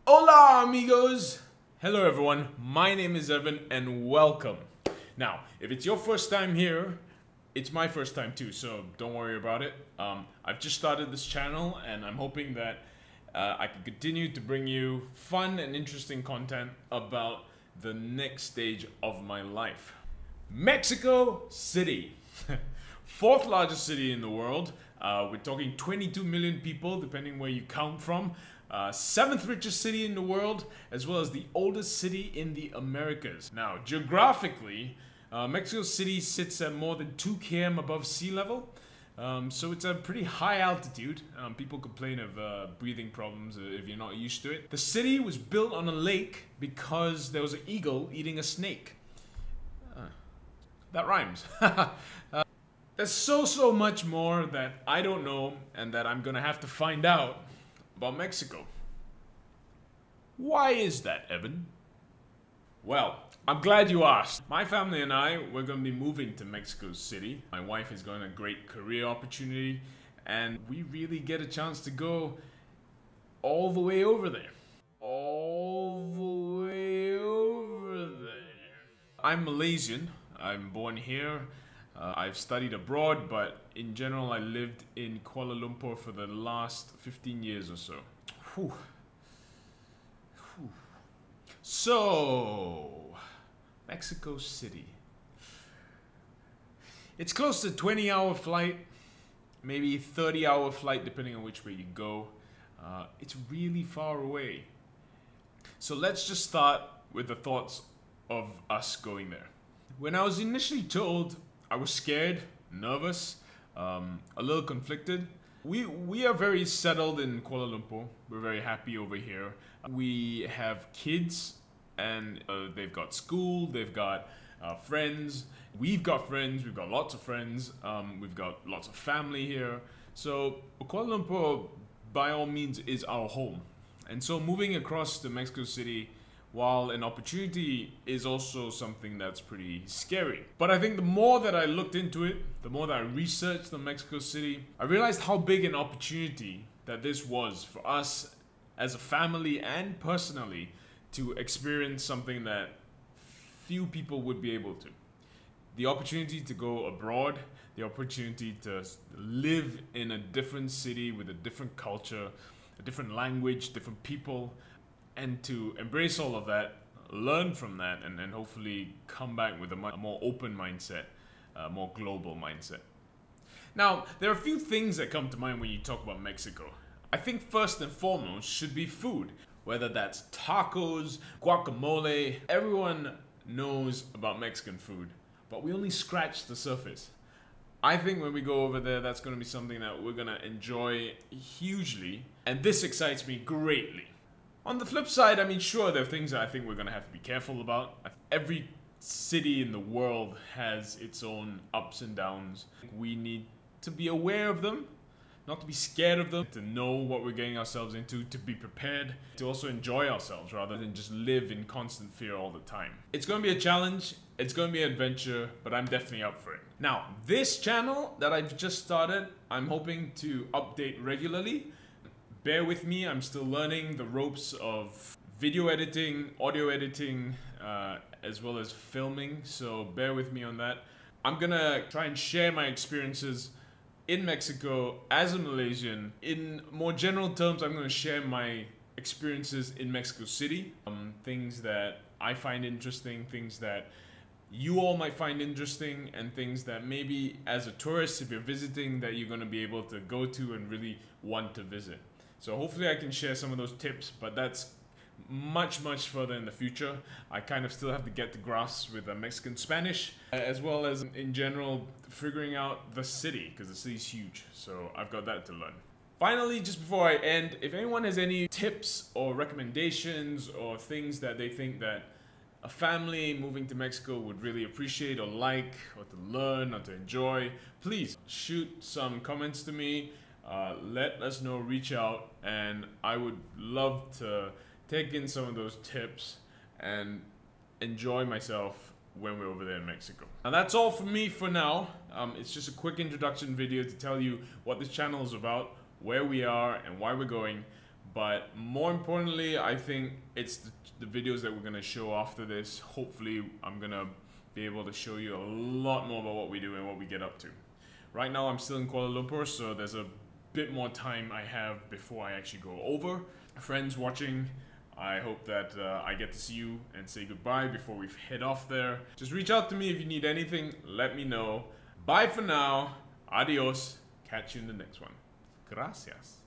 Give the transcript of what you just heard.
Hola amigos! Hello everyone, my name is Evan and welcome. Now, if it's your first time here, it's my first time too, so don't worry about it. I've just started this channel and I'm hoping that I can continue to bring you fun and interesting content about the next stage of my life. Mexico City, fourth largest city in the world. We're talking 22 million people, depending where you count from. Seventh richest city in the world, as well as the oldest city in the Americas. Now, geographically, Mexico City sits at more than 2 km above sea level. So it's a pretty high altitude. People complain of breathing problems if you're not used to it. The city was built on a lake because there was an eagle eating a snake. That rhymes. There's so much more that I don't know and that I'm gonna have to find out about Mexico. Why is that, Evan? Well, I'm glad you asked. My family and I, we're going to be moving to Mexico City. My wife has gotten a great career opportunity and we really get a chance to go all the way over there. All the way over there. I'm Malaysian. I'm born here. I've studied abroad, but in general I lived in Kuala Lumpur for the last 15 years or so. Whew. Whew. So, Mexico City. It's close to 20-hour flight, maybe 30-hour flight depending on which way you go. It's really far away. So let's just start with the thoughts of us going there. When I was initially told, I was scared, nervous, a little conflicted. We are very settled in Kuala Lumpur. We're very happy over here. We have kids and they've got school, they've got friends. We've got friends, we've got lots of friends. We've got lots of family here. So Kuala Lumpur, by all means, is our home. And so moving across to Mexico City, while an opportunity is also something that's pretty scary. But I think the more that I looked into it, the more that I researched on Mexico City, I realized how big an opportunity that this was for us as a family and personally to experience something that few people would be able to. The opportunity to go abroad, the opportunity to live in a different city with a different culture, a different language, different people, and to embrace all of that, learn from that, and then hopefully come back with a more open mindset, a more global mindset. Now, there are a few things that come to mind when you talk about Mexico. I think first and foremost should be food. Whether that's tacos, guacamole, everyone knows about Mexican food, but we only scratch the surface. I think when we go over there, that's going to be something that we're going to enjoy hugely, and this excites me greatly. On the flip side, I mean, sure, there are things that I think we're going to have to be careful about. Every city in the world has its own ups and downs. We need to be aware of them, not to be scared of them, to know what we're getting ourselves into, to be prepared, to also enjoy ourselves rather than just live in constant fear all the time. It's going to be a challenge, it's going to be an adventure, but I'm definitely up for it. Now, this channel that I've just started, I'm hoping to update regularly. Bear with me, I'm still learning the ropes of video editing, audio editing, as well as filming, so bear with me on that. I'm gonna try and share my experiences in Mexico as a Malaysian. In more general terms, I'm gonna share my experiences in Mexico City. Things that I find interesting, things that you all might find interesting, and things that maybe as a tourist, if you're visiting, that you're gonna be able to go to and really want to visit. So hopefully I can share some of those tips, but that's much further in the future. I kind of still have to get to grasp with Mexican Spanish, as well as in general figuring out the city, because the city's huge, so I've got that to learn. Finally, just before I end, if anyone has any tips or recommendations or things that they think that a family moving to Mexico would really appreciate or like, or to learn or to enjoy, please shoot some comments to me. Let us know, reach out, and I would love to take in some of those tips and enjoy myself when we're over there in Mexico. Now that's all from me for now. It's just a quick introduction video to tell you what this channel is about, where we are and why we're going. But more importantly, I think it's the videos that we're gonna show after this. Hopefully, I'm gonna be able to show you a lot more about what we do and what we get up to. Right now, I'm still in Kuala Lumpur, so there's a bit more time I have before I actually go over. Friends watching, I hope that I get to see you and say goodbye before we head off there. Just reach out to me if you need anything, let me know. Bye for now. Adios. Catch you in the next one. Gracias.